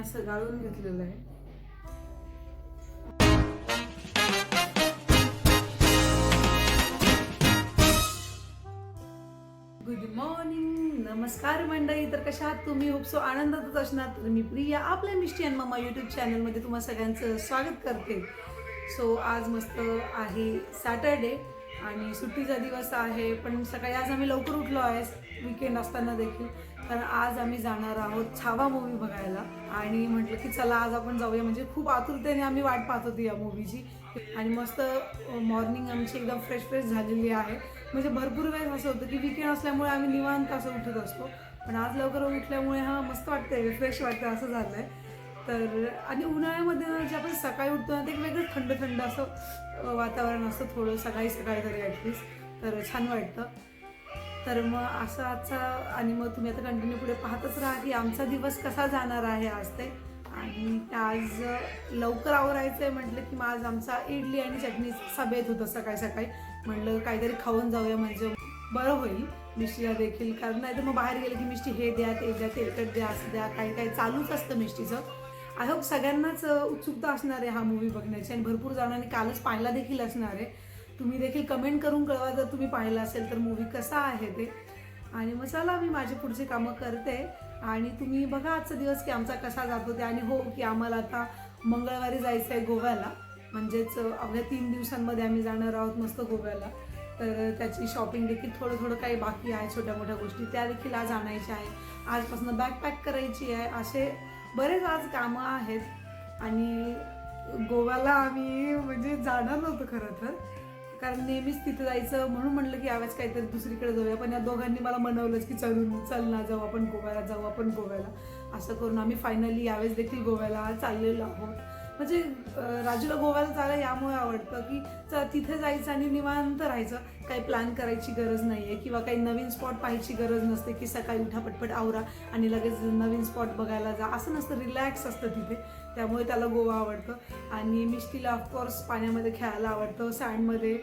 असं गाळून घेतलेलं आहे. गुड मॉर्निंग, नमस्कार मंडळी. तर कशा आहात तुम्ही? होप सो आनंदातच असणार. तर मी प्रिया आपल्या मिष्टी अँड मम्मा यूट्यूब चॅनलमध्ये तुम्हा सगळ्यांचं स्वागत करते. सो आज मस्त आहे सॅटर्डे आणि सुट्टीचा दिवस आहे, पण सकाळी आज आम्ही लवकर उठलो आहे वीकेंड असताना देखील. कारण आज आम्ही जाणार आहोत छावा मूवी बघायला आणि म्हटलं की चला आज आपण जाऊया. म्हणजे खूप आतुरतेने आम्ही वाट पाहत होती या मूवीची आणि मस्त मॉर्निंग आमची एकदम फ्रेश झालेली आहे. म्हणजे भरपूर वेळ असं होतं की वीकेंड असल्यामुळे आम्ही निवांत असं उठत असतो, पण आज लवकर उठल्यामुळे हा मस्त वाटतंय, फ्रेश वाटतं असं झालंय. तर आणि उन्हाळ्यामध्ये जे आपण सकाळी उठतो ना ते एक वेगळं थंड थंड असं वातावरण असतं थोडं सकाळी तरी ॲटलिस्ट, तर छान वाटतं. तर मग असं आजचा आणि मग तुम्ही आता कंटिन्यू पुढे पाहतच राहा की आमचा दिवस कसा जाणार आहे आज ते. आणि आज लवकर आवरायचं आहे म्हटलं की मग आज आमचा इडली आणि चटणीचा बेत होतं सकाळी. म्हटलं काहीतरी खाऊन जाऊया म्हणजे बरं होईल मिष्टीला देखील, कारण नाही तर मग बाहेर गेलं की मिष्टी हे द्या ते द्या तेलकट द्या असं द्या काही चालूच असतं मिष्टीचं. आय होप सगळ्यांनाच उत्सुकता असणार आहे हा मूवी बघण्याची आणि भरपूर जणांनी कालच पाहिला देखील असणार आहे. तुम्ही देखील कमेंट करून कळवा जर तुम्ही पाहिला असेल तर मूवी कसा आहे ते. आणि मग चला मी माझी पुढची कामं करते आणि तुम्ही बघा आजचा दिवस की आमचा कसा जातो ते. आणि हो की आम्हाला आता मंगळवारी जायचं आहे गोव्याला, म्हणजेच अवघ्या 3 दिवसांमध्ये आम्ही जाणार आहोत मस्त गोव्याला. तर त्याची शॉपिंग देखील थोडं काही बाकी आहे, छोट्या मोठ्या गोष्टी त्या देखील आज आणायच्या आहे. आजपासून बॅग पॅक करायची आहे, असे बरेच आज कामं आहेत. आणि गोव्याला आम्ही म्हणजे जाणार नव्हतं खरं तर, कारण नेहमीच तिथे जायचं म्हणून म्हणलं की यावेळेस काहीतरी दुसरीकडे जाऊया. पण या दोघांनी मला मनवलंच की चल ना जाऊ आपण गोव्याला. असं करून आम्ही फायनली यावेळेस देखील गोव्याला चाललेलो आहोत. म्हणजे राजूला गोव्याला जायला यामुळे आवडतं की तिथे जायचं आणि निवांत राहायचं, काही प्लॅन करायची गरज नाही आहे किंवा काही नवीन स्पॉट पाहायची गरज नसते की सकाळी उठा पटपट आवरा आणि लगेच नवीन स्पॉट बघायला जा, असं नसतं. रिलॅक्स असतं तिथे, त्यामुळे त्याला गोवा आवडतं. आणि मिष्टीला ऑफकोर्स पाण्यामध्ये खेळायला आवडतं, सँडमध्ये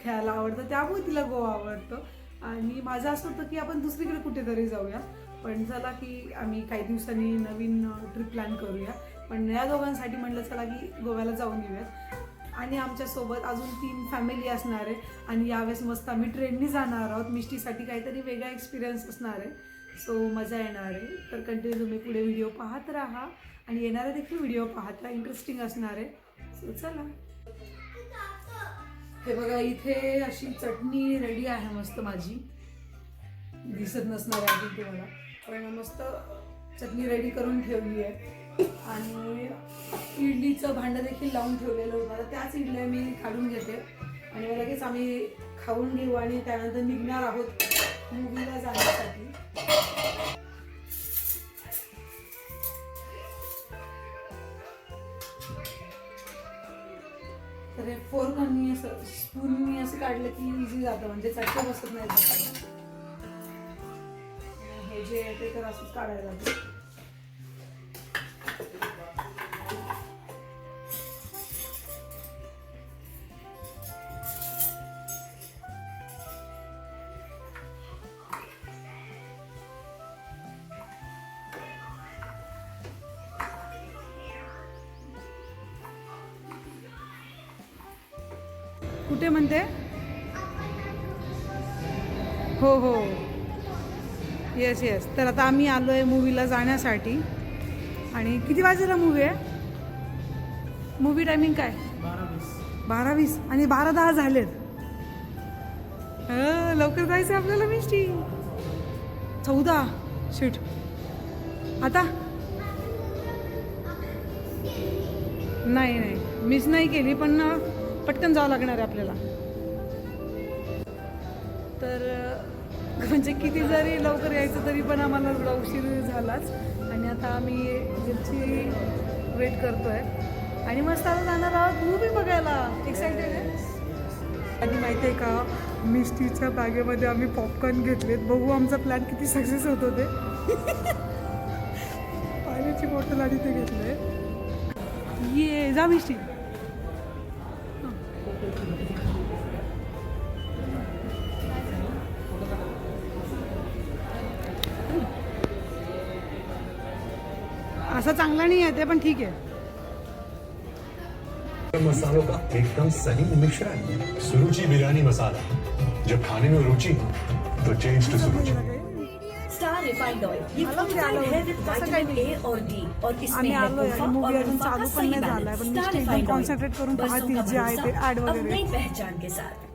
खेळायला आवडतं, त्यामुळे तिला गोवा आवडतं. आणि माझं असं होतं की आपण दुसरीकडे कुठेतरी जाऊया, पण चला की आम्ही काही दिवसांनी नवीन ट्रिप प्लॅन करूया. पण या दोघांसाठी म्हटलं चला की गोव्याला जाऊन येऊयात. आणि आमच्यासोबत अजून 3 फॅमिली असणार आहे आणि यावेळेस मस्त आम्ही ट्रेननी जाणार आहोत. मिष्टीसाठी काहीतरी वेगळा एक्सपिरियन्स असणार आहे, सो मजा येणार आहे. तर कंटिन्यू तुम्ही पुढे व्हिडिओ पाहत राहा आणि येणारे देखील व्हिडिओ पाहत राहा, इंटरेस्टिंग असणार आहे. सो चला. हे बघा इथे अशी चटणी रेडी आहे मस्त, माझी दिसत नसणार आहे अजून तुम्हाला, पण मस्त चटणी रेडी करून ठेवली आहे. आणि इडलीचं भांडं देखील लावून ठेवलेलं होतं, त्याच इडल्या मी काढून घेते आणि लगेच आम्ही खाऊन घेऊ आणि त्यानंतर निघणार आहोत मूवीला जाण्यासाठी. तर हे फोर्कनी असं स्पूननी असं काढलं की इझी जातं, म्हणजे चटके बसत नाही जातात. हे जे आहे ते तर असंच काढायला लागतं. कुठे म्हणते? हो येस. तर आता आम्ही आलो आहे मूवीला जाण्यासाठी. आणि किती वाजेला मूवी आहे? मूवी टायमिंग काय? 12:20 आणि 12:10 झालेत. लवकर जायचं आपल्याला मिष्टी. 14 शीट आता नाही मिस नाही केली, पण पटकन जावं लागणार आहे आपल्याला. तर म्हणजे किती जरी लवकर यायचं तरी पण आम्हाला थोडा उशीर झालाच. आणि आता आम्ही याची वेट करतोय आणि मस्त आता जाणार आहोत मूवी बघायला. एक्साइटेड आहे. आणि माहिती आहे का, मिष्टीच्या बॅगेमध्ये आम्ही पॉपकॉर्न घेतलेत. बघू आमचा प्लॅन किती सक्सेस होतो ते. पाण्याची बॉटल आणि ते घेतलंय. ये जा मिष्टी. असं चांगला नाही आहे ते, पण ठीक आहे. मसालों का एकदम सही मिश्रण, सुरुचि बिरयानी मसाला. जब खाने में रुचि तो change to Suruchi. Star refined oil ये आलो fortified है with vitamin A और D और इसमें आम्ही है आलोय पोहा मूवी और अजून पोहा का चालू पण सही नाही झालाय, बैलेंस. पण स्टार मी एकदम रिफाइंड कॉन्सन्ट्रेट करून बरसों पाहते का जे आहे ते भरोसा ऍड अब वगैरे. नई पहचान के साथ.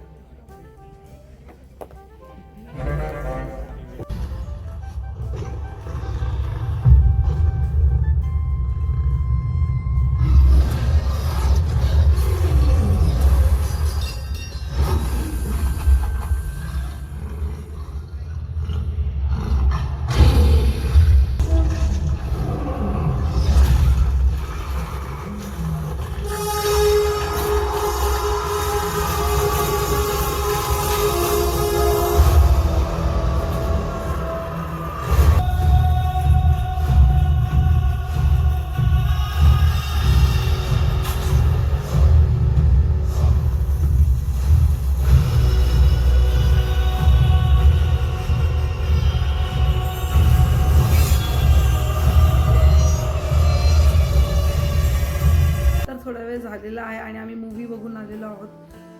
तर थोडा वेळ झालेला आहे आणि आम्ही मूवी बघून आलेलो आहोत.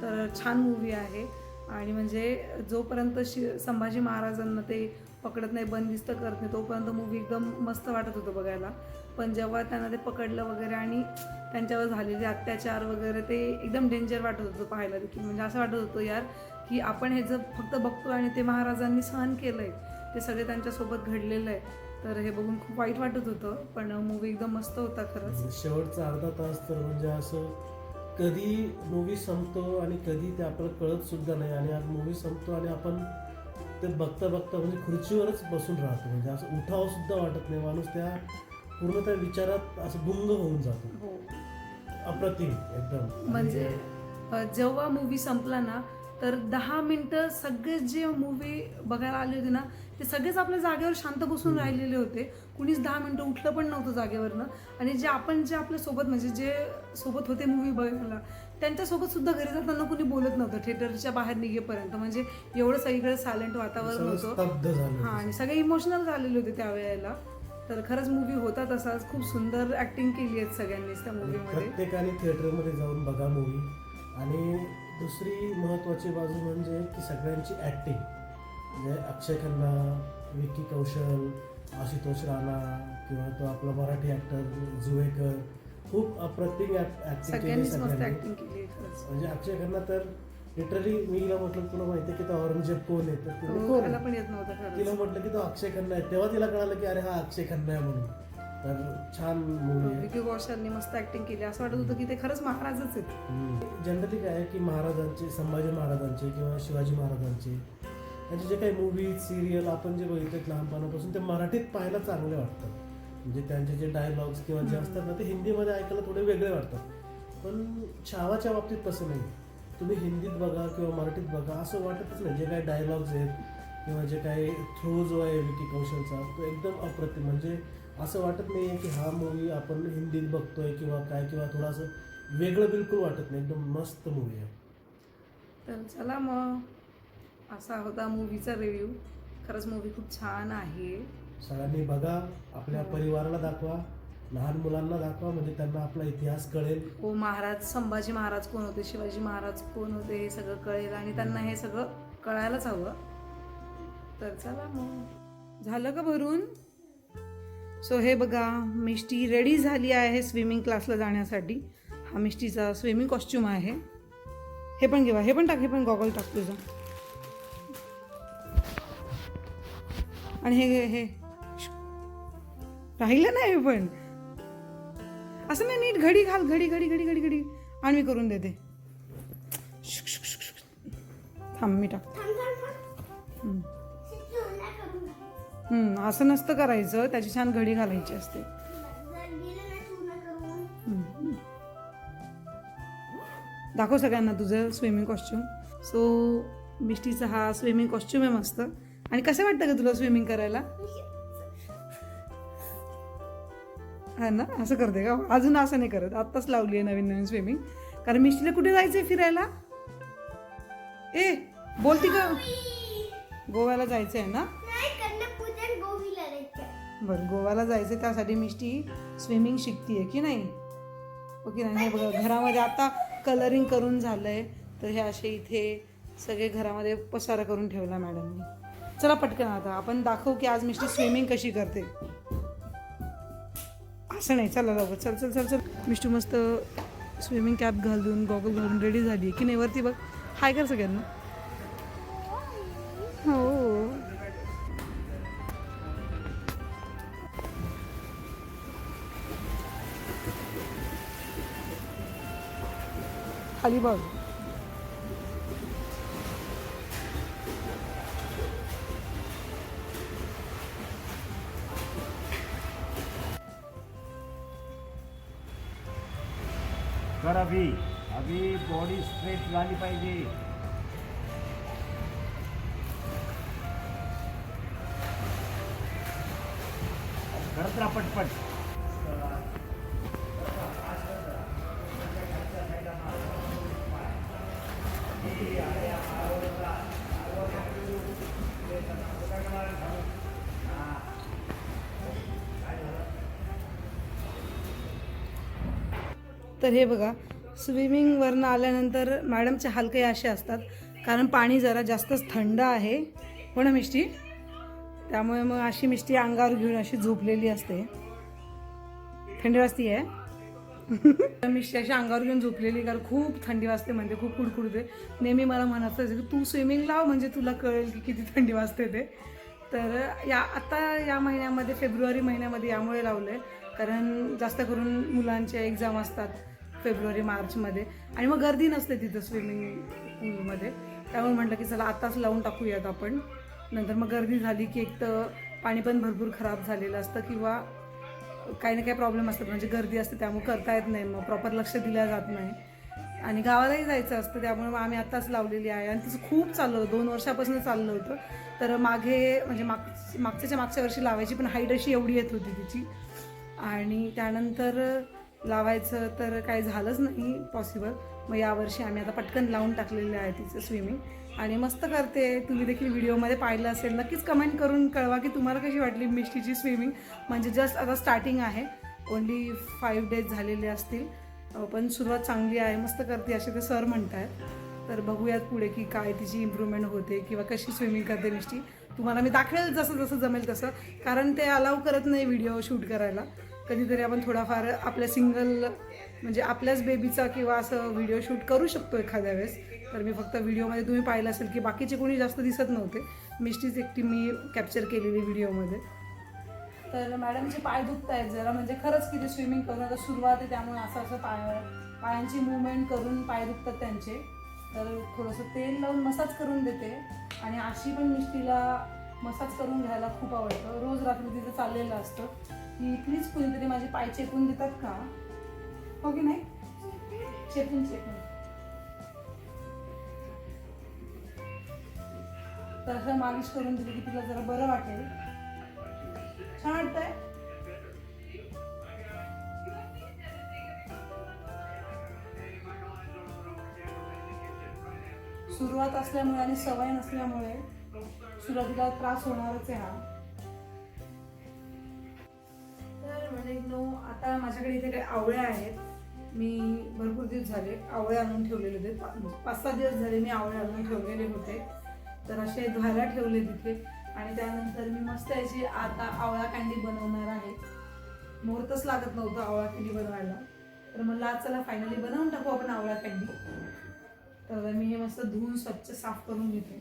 तर छान मूवी आहे आणि म्हणजे जोपर्यंत संभाजी महाराजांना ते पकडत नाही, बंदिस्त करत नाही, तोपर्यंत मूवी एकदम मस्त वाटत होतं बघायला. पण जेव्हा त्यांना ते पकडलं वगैरे आणि त्यांच्यावर झालेले अत्याचार वगैरे ते एकदम डेंजर वाटत होतं पाहायला देखील. म्हणजे असं वाटत होतं यार की आपण हे जर फक्त बघतो आणि ते महाराजांनी सहन केलं आहे, ते सगळे त्यांच्यासोबत घडलेलं आहे. तर हे बघून खूप वाईट वाटत होतं, पण मूवी एकदम मस्त होता खरंच. शेवटचा अर्धा तास तर म्हणजे असं कधी मूवी संपतो आणि कधी ते आपल्याला कळत सुद्धा नाही. आणि आज मूवी संपतो आणि आपण ते बघता बघता म्हणजे खुर्चीवरच बसून राहतो. म्हणजे असं उठावं सुद्धा वाटत नाही. माणूस त्या पूर्ण त्या विचारात असं गुंग होऊन जातो. हो, अप्रतिम एकदम. म्हणजे जेव्हा मूवी संपला ना, तर 10 मिनिटं सगळे जे मूवी बघायला आले होते ना, ते सगळेच आपल्या जागेवर शांत बसून राहिलेले होते. कुणीच 10 मिनिटं उठलं पण नव्हतं जागेवरनं. आणि जे आपल्या सोबत म्हणजे जे सोबत होते मूवी बघायला, त्यांच्यासोबत सुद्धा घरी जाताना कुणी बोलत नव्हतं थिएटरच्या बाहेर निघेपर्यंत. म्हणजे एवढं सगळीकडे सायलेंट वातावरण होतं. स्तब्ध झालं. हां, आणि सगळे इमोशनल झालेले होते त्यावेळेला. तर खरंच मूवी होता तसाच. खूप सुंदर ऍक्टिंग केली आहे सगळ्यांनीच त्या मूवीमध्ये. प्रत्येकाने थिएटरमध्ये जाऊन बघा मूवी. आणि दुसरी महत्त्वाची बाजू म्हणजे की सगळ्यांची ॲक्टिंग, म्हणजे अक्षय खन्ना, विक्की कौशल, आशुतोष राणा किंवा तो आपला मराठी ॲक्टर जुवेकर, खूप अप्रतिम ॲक्टिंग केली सगळ्यांनीच मस्त सगळ्यांनी. ऍक्टिंग केली आहे खरंच. म्हणजे अक्षय खन्ना तर लिटरली मी हिला म्हटलं तुला माहिती आहे की तो औरंगजेब कोण आहे, तर तिने हो, कोण त्याला आहे? पण येत नव्हतं खरंच. तिला म्हटलं की तो अक्षय खन्ना आहे. तेव्हा तिला कळालं की अरे हा अक्षय खन्ना आहे म्हणून. तर छान मूवी आहे. विकी कौशलने मस्त ऍक्टिंग केली. असं वाटत होतं की ते खरंच महाराजच आहेत. जनरली काय आहे की महाराजांचे, संभाजी महाराजांचे किंवा शिवाजी महाराजांचे त्यांचे जे काही मूवीज सिरियल आपण जे बघितलेत लहानपणापासून, ते मराठीत पाहायला चांगले वाटतात. म्हणजे त्यांचे जे डायलॉग्स किंवा जे असतात ना, ते हिंदीमध्ये ऐकायला थोडे वेगळे वाटतात. पण छावाच्या बाबतीत तसं नाही. तुम्ही हिंदीत बघा किंवा मराठीत बघा, असं वाटतच नाही. जे काही डायलॉग्स आहेत किंवा जे काही थ्रो जो आहे विकी कौशलचा, तो एकदम अप्रतिम. म्हणजे असं वाटत नाही आहे की हा मूवी आपण हिंदीत बघतोय किंवा काय, किंवा थोडंसं वेगळं बिलकुल वाटत नाही. एकदम मस्त मूवी आहे. तर चला मग, असा होता मूवीचा रिव्ह्यू. खरंच मूवी खूप छान आहे. सगळ्यांनी बघा, आपल्या परिवाराला दाखवा, लहान मुलांना दाखवा, म्हणजे त्यांना आपला इतिहास कळेल. हो, महाराज संभाजी महाराज कोण होते, शिवाजी महाराज कोण होते, हे सगळं कळेल आणि त्यांना हे सगळं कळायलाच हवं. तर चला मग, झालं का भरून? सो हे बघा, मिष्टी रेडी झाली आहे स्विमिंग क्लासला जाण्यासाठी. हा मिष्टीचा स्विमिंग कॉस्ट्यूम आहे. हे पण घेवा, हे पण टाक, हे पण गॉगल टाक तुझं. आणि हे राहिलं नाही, हे पण असं नाही. नीट घडी घाल, घडी घडी घडी घडी घडी. आणि मी करून देते. थांब, मी टाक. असं नसतं करायचं, त्याची छान घडी घालायची असते. दाखव सगळ्यांना तुझं स्विमिंग कॉस्ट्यूम. सो मिष्टीचा हा स्विमिंग कॉस्ट्यूम आहे मस्त. आणि कसं वाटतं का तुला स्विमिंग करायला? हा ना, असं करते का? अजून असं नाही करत, आत्ताच लावली आहे नवीन नवीन स्विमिंग. कारण मिष्टीला कुठे जायचंय फिरायला? ए, बोलती का? गोव्याला जायचं आहे ना? बरं गोव्याला जायचं त्यासाठी मिष्टी स्विमिंग शिकतीये की नाही? ओके नाही, हे बघा घरामध्ये आता कलरिंग करून झालंय, तर हे असे इथे सगळे घरामध्ये पसारा करून ठेवला मॅडमनी. चला पटकन आता आपण दाखवू की आज मिष्टी स्विमिंग कशी करते. असं नाही, चला लवकर चल चल चल चल. मिष्टू मस्त स्विमिंग कॅप घालून गॉगल घालून रेडी झाली की नाही? वरती बघ, हाय कर सगळ्यांना. हो खाली बघ. कर अभी अभी बॉडी स्ट्रेट झाली पाहिजे. करत राहा पटपट. तर हे बघा स्विमिंगवरनं आल्यानंतर मॅडमचे हाल काही असे असतात, कारण पाणी जरा जास्तच थंड आहे हो ना मिष्टी, त्यामुळे मग अशी मिष्टी अंगावर घेऊन अशी झोपलेली असते. थंडी वाजती आहे मिष्टी अशी अंगावर घेऊन झोपलेली, कारण खूप थंडी वाजते म्हणते, खूप कुडकुडते. नेहमी मला म्हणत की तू स्विमिंग लाव म्हणजे तुला कळेल की किती थंडी वाजते ते. तर या महिन्यामध्ये फेब्रुवारी महिन्यामध्ये यामुळे लावलं आहे, कारण जास्त करून मुलांच्या एक्झाम असतात फेब्रुवारी मार्चमध्ये आणि मग गर्दी नसते तिथं स्विमिंग पूलमध्ये. त्यामुळे म्हटलं की चला आताच लावून टाकूयात आपण, नंतर मग गर्दी झाली की एक तर पाणी पण भरपूर खराब झालेलं असतं किंवा काही ना काही प्रॉब्लेम असतात, म्हणजे गर्दी असते त्यामुळे करता येत नाही, मग प्रॉपर लक्ष दिलं जात नाही आणि गावालाही जायचं असतं. त्यामुळे मग आम्ही आत्ताच लावलेली आहे आणि तिचं खूप चाललं होतं, 2 वर्षापासून चाललं होतं. तर म्हणजे मागच्या वर्षी लावायची, पण हाईट अशी एवढी येत होती तिची आणि त्यानंतर लावायचं तर काही झालंच नाही पॉसिबल. मग यावर्षी आम्ही आता पटकन लावून टाकलेलं आहे तिचं स्विमिंग आणि मस्त करते. तुम्ही देखील व्हिडिओमध्ये पाहिलं असेल, नक्कीच कमेंट करून कळवा की तुम्हाला कशी वाटली मिष्टीची स्विमिंग. म्हणजे जस्ट आता स्टार्टिंग आहे, ओन्ली 5 डेज झालेले असतील, पण सुरुवात चांगली आहे, मस्त करते असे ते सर म्हणत आहेत. तर बघूयात पुढे की काय तिची इम्प्रूव्हमेंट होते किंवा कशी स्विमिंग करते मिष्टी. तुम्हाला मी दाखवेल जसं जसं जमेल तसं, कारण ते अलाव करत नाही व्हिडिओ शूट करायला. कधीतरी आपण थोडाफार आपल्या सिंगल म्हणजे आपल्याच बेबीचा किंवा असं व्हिडिओ शूट करू शकतो एखाद्या वेळेस. तर मी फक्त व्हिडिओमध्ये तुम्ही पाहिलं असेल की बाकीचे कोणी जास्त दिसत नव्हते, मिष्टीच एकटी मी कॅप्चर केलेली व्हिडिओमध्ये. तर मॅडमचे पाय दुखत आहेत जरा, म्हणजे खरंच की ते स्विमिंग करून आता सुरुवात आहे, त्यामुळे असं पायांची मूवमेंट करून पाय दुखतात त्यांचे. तर थोडंसं तेल लावून मसाज करून देते आणि अशी पण मिष्टीला मसाज करून घ्यायला खूप आवडतं. रोज रात्री तिथं चाललेलं असतं की प्लीज कुणीतरी माझे पाय चेपून देतात का, हो की नाही, चेपून तर असं मालिश करून दिली की तिला जरा बरं वाटेल. छान वाटतंय. सुरुवात असल्यामुळे आणि सवय नसल्यामुळे सुरुवातीला त्रास होणारच आहे हा. तर म्हणजे आता माझ्याकडे इथे काही आवळ्या आहेत. मी भरपूर दिवस झाले आवळे आणून ठेवलेले होते, 5-6 दिवस झाले मी आवळे आणून ठेवलेले होते. तर असे धुवायला ठेवले तिथे आणि त्यानंतर मी मस्त याची आता आवळा कँडी बनवणार आहे. मुहूर्तच लागत नव्हतं आवळा कँडी बनवायला, तर म्हणलं आज चला फायनली बनवून टाकू आपण आवळा कँडी. तर मी हे मस्त धुवून स्वच्छ साफ करून घेते.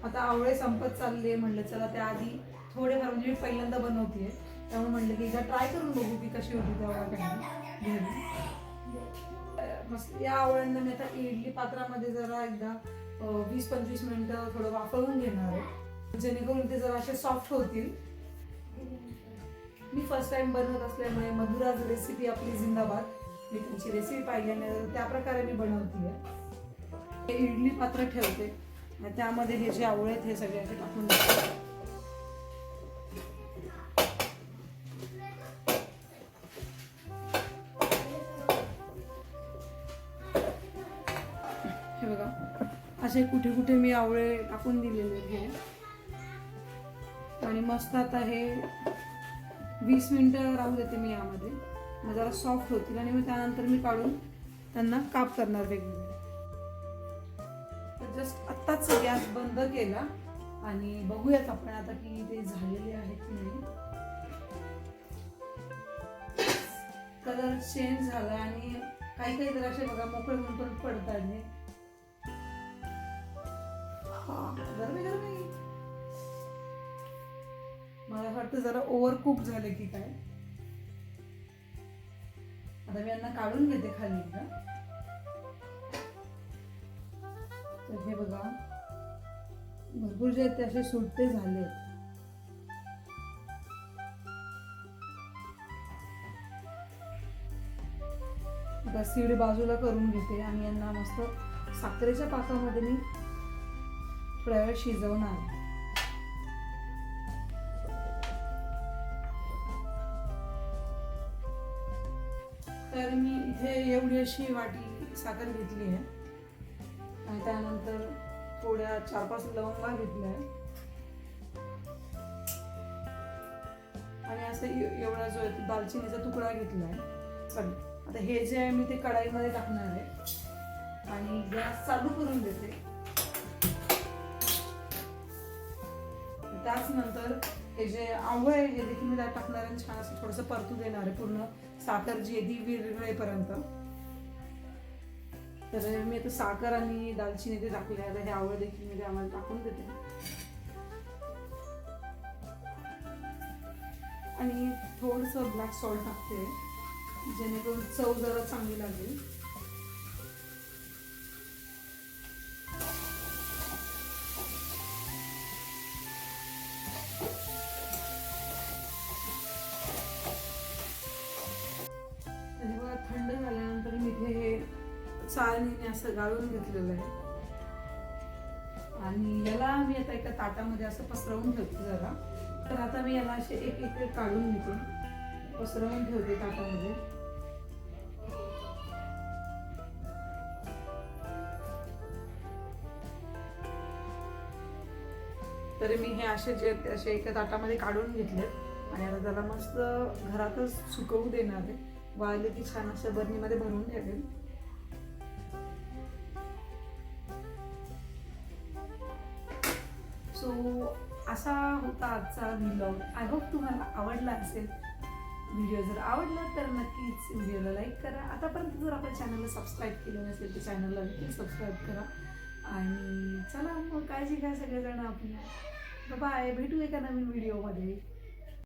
आता आवळे संपत चालले, म्हणलं चला त्याआधी थोडेफार, म्हणजे मी पहिल्यांदा बनवते त्यामुळे म्हणलं की एकदा ट्राय करून बघू की कशी होती त्या आवळा कँडी घरी. मस्त या आवळ्यांना मी आता इडली पात्रामध्ये जरा एकदा 20-25 मिनिटं थोडं वाफवून घेणार आहे, जेणेकरून ते जरा असे सॉफ्ट होतील. मी फर्स्ट टाइम बनवत असल्यामुळे मधुराज रेसिपी आपली जिंदाबाद, मी त्यांची रेसिपी पाहिल्याने त्या प्रकारे मी बनवते. इडली पात्र ठेवते, त्यामध्ये हे जे आवळे आहेत हे सगळे असे टाकून देते. असे कुठे कुठे मी आवळे टाकून दिलेले हे आणि मस्त आता हे 20 मिनिटं राहू देते मी यामध्ये, मग जरा सॉफ्ट होतील आणि मग त्यानंतर मी काढून त्यांना काप करणार वेगवेगळे. तर जस्ट आत्ताच गॅस बंद केला आणि बघूयात आपण आता की ते झालेले आहेत की नाही. कलर चेंज झाला आणि काही काही तर असे बघा मोकळे होऊन पण पडतात हे. गरमी गरमी मला वाटतं जरा ओव्हर कुक झाले की काय. आता मी यांना काढून घेते खाली एकदा. तर हे बघा भरपूर जे आहेत ते असे सुट्टे झाले आहेत. आता सीड बाजूला करून घेते आणि यांना मस्त साखरेच्या पाकामध्ये मी थोड्या वेळ शिजवणार. तर मी इथे एवढी अशी वाटी साखर घेतली आहे आणि त्यानंतर थोड्या 4-5 लवंगा घेतल्या आहे आणि असं एवढा जो आहे तो दालचिनीचा तुकडा घेतला आहे. चल आता हे जे आहे मी ते कढाईमध्ये टाकणार आहे आणि गॅस चालू करून देते. त्याच नंतर हे जे आवळे आहे हे देखील मी त्यात टाकणार आहे, छान असं थोडंसं परतू देणार आहे पूर्ण साखर जी आहे ती विरघळेपर्यंत. तर मी आता साखर आणि दालचिनी ते टाकले आहे. हे आवळे देखील मी त्यामध्ये टाकून देते आणि थोडंसं ब्लॅक सॉल्ट टाकते जेणेकरून चव जरा चांगली लागेल. आणि बघा थंड झाल्यानंतर मी इथे हे चाळणीने असं गाळून घेतलेलं आहे आणि याला मी आता एका ताटामध्ये असं पसरवून ठेवते जरा. तर आता मी याला असे एक एक काढून घेते, पसरवून ठेवते ताटामध्ये. तरी मी हे असे एका ताटामध्ये काढून घेतलेत आणि आता त्याला मस्त घरातच सुकवू देणार आहे. वाळले की छान असं बरणीमध्ये भरून ठेवेल. सो असा होता आजचा व्लॉग. आय होप तुम्हाला आवडला असेल. व्हिडिओ जर आवडला तर नक्कीच व्हिडिओला लाईक करा. आतापर्यंत जर आपल्या चॅनलला सबस्क्राईब केलं नसेल तर चॅनलला देखील सबस्क्राईब करा आणि चला मग काळजी घ्या सगळेजण आपली. बाय, भेटू एका नवीन व्हिडिओमध्ये.